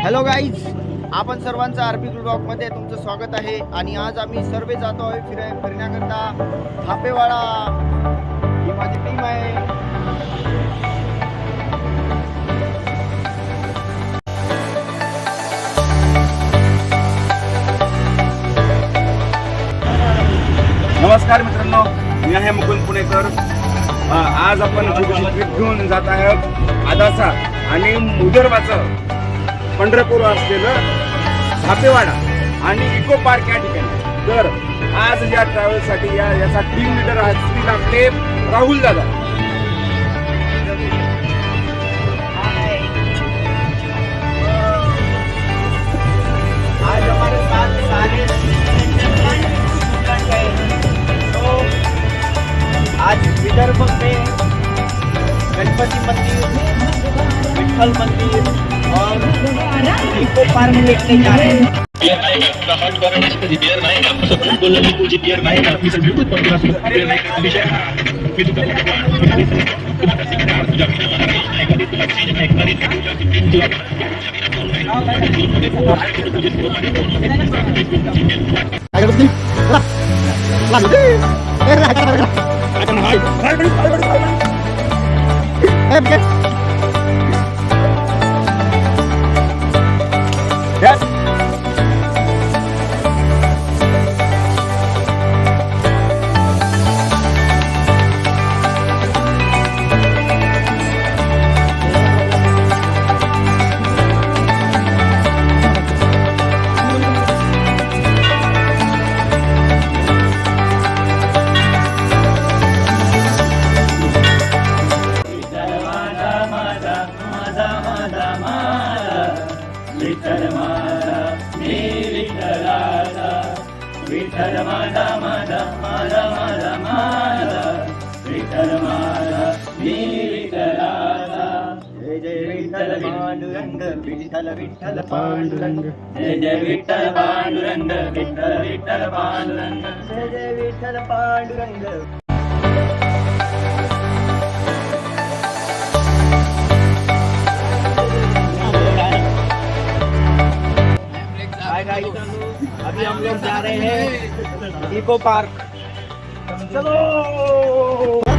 Hello guys, आपण सर्वांचं RP ब्लॉगमध्ये तुमचं स्वागत आहे. आणि आज आम्ही सर्व जातो आहे फिरण्याकरता थापेवाडा. ही माझी टीम आहे. नमस्कार मित्रांनो, मी आहे मुकुंद पुणेकर. आज आपण छोटीशी ट्रिप घेऊन जात आहोत आदासा आणि मुदरबाचं पंढरपूर असलेलं थापेवाडा आणि इको पार्क या ठिकाणी. तर आज या ट्रॅव्हलसाठी याचा टीम लीडर असतील आपले राहुल दादा. आज हमारे साथ सारे तो आज विदर्भ में गणपति मंदिर, विठल मंदिर और इको पार्क देखने जा रहे हैं. विठ्ठल माझा माझा माझा माझा माझा विठ्ठल माझा मी विठ्ठलाचा. जय जय विठ्ठल पांडुरंग विठ्ठल विठ्ठल पांडुरंग. जय जय विठ्ठल पांडुरंग विठ्ठल विठ्ठल पांडुरंग. जय जय विठ्ठल पांडुरंग. अभी हम लोग जा रहे हैं इको पार्क. चलो.